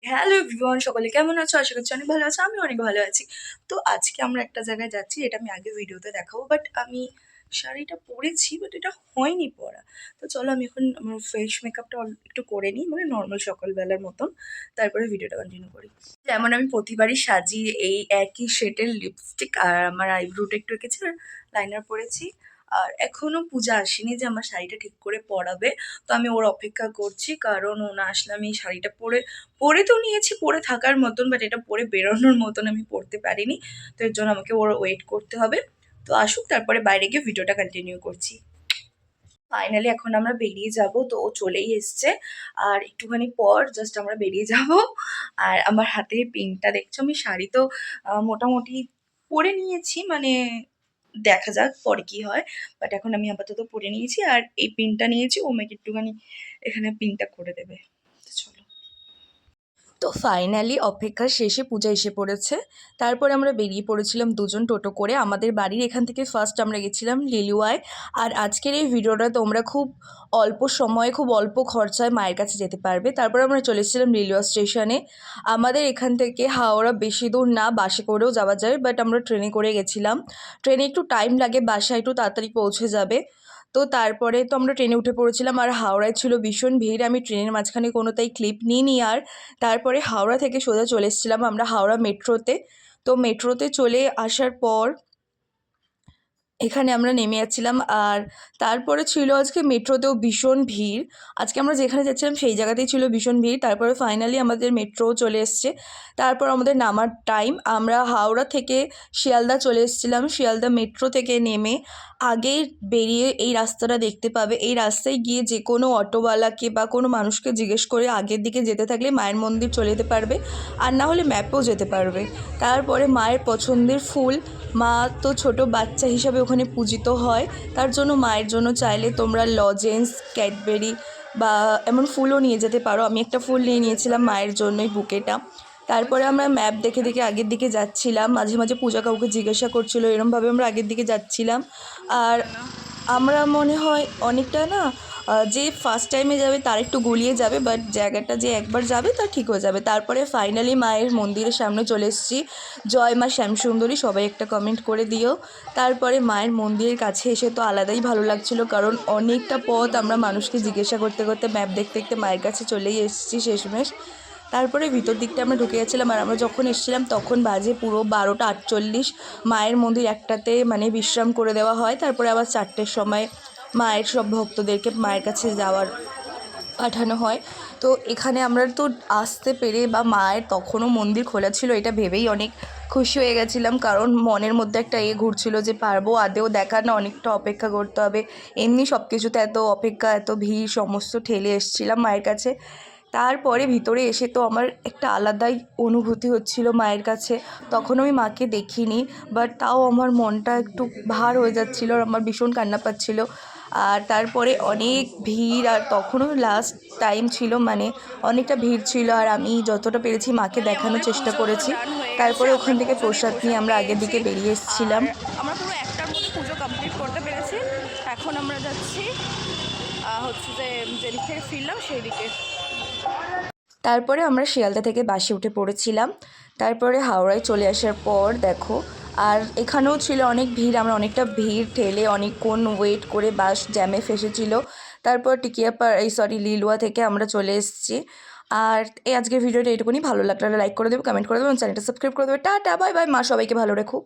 Hello everyone, সকলে কেমন আছো? আশা করছি অনেক ভালো আছো। আমি অনেক ভালো আছি। তো আজকে আমরা একটা জায়গায় যাচ্ছি, এটা আমি আগে ভিডিওতে দেখাবো। বাট আমি শাড়িটা পরেছি, বাট এটা হয়নি পরা। তো চলো আমি এখন আমার ফেস মেকআপটা একটু করে নিই, মানে নর্মাল সকালবেলার মতন। তারপরে ভিডিওটা কন্টিনিউ করি। যেমন আমি প্রতিবারই সাজি এই একই শেডের লিপস্টিক, আর আমার আইব্রোটা একটু এঁকেছি, আর লাইনার পরেছি। আর এখনো পূজা আসেনি যে আমার শাড়িটা ঠিক করে পরাবে। তো আমি ওর অপেক্ষা করছি, কারণ ও না আসলে আমি এই শাড়িটা পরে পরে তো নিয়েছি পরে থাকার মতন, বাট এটা পরে বেরোনোর মতন আমি পড়তে পারিনি। তো এর জন্য আমাকে ওর ওয়েট করতে হবে। তো আসুক, তারপরে বাইরে গিয়ে ভিডিওটা কন্টিনিউ করছি। ফাইনালি এখন আমরা বেরিয়ে যাব, তো ও চলেই এসছে। আর একটুখানি পর জাস্ট আমরা বেরিয়ে যাব। আর আমার হাতে পিনটা দেখছো, আমি শাড়ি তো মোটামুটি পরে নিয়েছি, মানে দেখা যাক পরে কি হয়। বাট এখন আমি আপাতত পরে নিয়েছি, আর এই পিনটা নিয়েছি, ও আমাকে একটুখানি এখানে পিনটা করে দেবে। তো চলো। তো ফাইনালি অপেক্ষার শেষে পূজা এসে পড়েছে। তারপরে আমরা বেরিয়ে পড়েছিলাম দুজন টোটো করে। আমাদের বাড়ির এখান থেকে ফার্স্ট আমরা গেছিলাম লিলুয়ায়। আর আজকের এই ভিডিওটা তোমরা খুব অল্প সময়ে খুব অল্প খরচায় মায়ের কাছে যেতে পারবে। তারপরে আমরা চলে এসেছিলাম লিলুয়া স্টেশনে। আমাদের এখান থেকে হাওড়া বেশি দূর না, বাসে করেও যাওয়া যায়, বাট আমরা ট্রেনে করে গেছিলাম। ট্রেনে একটু টাইম লাগে, বাসায় একটু তাড়াতাড়ি পৌঁছে যাবে। তো তারপরে তো আমরা ট্রেনে উঠে পড়েছিলাম, আর হাওড়ায় ছিল ভীষণ ভিড়। আমি ট্রেনের মাঝখানে কোনো তাই ক্লিপ নিইনি। আর তারপরে হাওড়া থেকে সোজা চলে এসেছিলাম আমরা হাওড়া মেট্রোতে। তো মেট্রোতে চলে আসার পর এখানে আমরা নেমে যাচ্ছিলাম। আর তারপরে ছিল আজকে মেট্রোতেও ভীষণ ভিড়। আজকে আমরা যেখানে যাচ্ছিলাম সেই জায়গাতেই ছিল ভীষণ ভিড়। তারপরে ফাইনালি আমাদের মেট্রো চলে এসছে। তারপর আমাদের নামার টাইম, আমরা হাওড়া থেকে শিয়ালদা চলে এসেছিলাম। শিয়ালদা মেট্রো থেকে নেমে আগে বেরিয়ে এই রাস্তাটা দেখতে পাবে। এই রাস্তায় গিয়ে যে কোনো অটোওয়ালাকে বা কোনো মানুষকে জিজ্ঞেস করে আগের দিকে যেতে থাকলে মায়ের মন্দির চলে যেতে পারবে, আর না হলে ম্যাপেও যেতে পারবে। তারপরে মায়ের পছন্দের ফুল, মা তো ছোট বাচ্চা হিসাবে ওখানে পূজিত হয়, তার জন্য মায়ের জন্য চাইলে তোমরা লজেন্স, ক্যাডবেরি বা এমন ফুলও নিয়ে যেতে পারো। আমি একটা ফুল নিয়ে নিয়েছিলাম মায়ের জন্যই, বুকেটা। তারপরে আমরা ম্যাপ দেখে দেখে আগের দিকে যাচ্ছিলাম। মাঝে মাঝে পূজা কাউকে জিজ্ঞাসা করছিলো, এরমভাবে আমরা আগের দিকে যাচ্ছিলাম। আর আমরা মনে হয় অনেকটা না, যে ফার্স্ট টাইমে যাবে তার একটু গুলিয়ে যাবে, বাট জায়গাটা যে একবার যাবে তার ঠিক হয়ে যাবে। তারপরে ফাইনালি মায়ের মন্দিরের সামনে চলে এসেছি। জয় মা শ্যামসুন্দরী সবাই একটা কমেন্ট করে দিও। তারপরে মায়ের মন্দিরের কাছে এসে তো আলাদাই ভালো লাগছিল, কারণ অনেকটা পথ আমরা মানুষকে জিজ্ঞাসা করতে করতে ম্যাপ দেখতে দেখতে মায়ের কাছে চলেই এসেছি শেষমেশ। তারপরে ভিতর দিকটা আমরা ঢুকে গেছিলাম, আর আমরা যখন এসেছিলাম তখন বাজে পুরো 12টা 48। মায়ের মন্দির একটাতে মানে বিশ্রাম করে দেওয়া হয়, তারপরে আবার 4টের সময় মায়ের সব ভক্তদেরকে মায়ের কাছে যাওয়ার পাঠানো হয়। তো এখানে আমরা তো আসতে পেরে বা মায়ের তখনও মন্দির খোলা ছিল এটা ভেবেই অনেক খুশি হয়ে গেছিলাম, কারণ মনের মধ্যে একটা ঘুরছিল যে পারবো আদেও দেখা, না অনেকটা অপেক্ষা করতে হবে। এমনি সব কিছুতে এত অপেক্ষা, এত ভিড় সমস্ত ঠেলে এসেছিলাম মায়ের কাছে। তারপরে ভিতরে এসে তো আমার একটা আলাদাই অনুভূতি হচ্ছিল মায়ের কাছে। তখন আমি মাকে দেখিনি, বাট তাও আমার মনটা একটু ভার হয়ে যাচ্ছিল, আর আমার ভীষণ কান্না পাচ্ছিল। আর তারপরে অনেক ভিড়, আর তখনও লাস্ট টাইম ছিল, মানে অনেকটা ভিড় ছিল। আর আমি যতটা পেরেছি মাকে দেখানোর চেষ্টা করেছি। তারপরে ওখান থেকে প্রসাদ নিয়ে আমরা আগের দিকে বেরিয়ে এসেছিলাম। আমরা পুরো একটার মধ্যে পুজো কমপ্লিট করতে পেরেছি। এখন আমরা যাচ্ছি হচ্ছে যে যেদিক থেকে ফিরলাম সেই দিকে। তারপরে আমরা শিয়ালদা থেকে বাসে উঠে পড়েছিলাম। তারপরে হাওড়ায় চলে আসার পর দেখো, আর এখানেও ছিল অনেক ভিড়। আমরা অনেকটা ভিড় ঠেলে অনেকক্ষণ ওয়েট করে বাস জ্যামে ফেসেছিল। তারপর লিলুয়া থেকে আমরা চলে এসেছি। আর এই আজকের ভিডিওটা এটুকুনি। ভালো লাগলে লাইক করে দেবে, কমেন্ট করে দেবে এবং চ্যানেলটা সাবস্ক্রাইব করে দেবে। টাটা, বাই বাই, মা সবাইকে ভালো রেখো।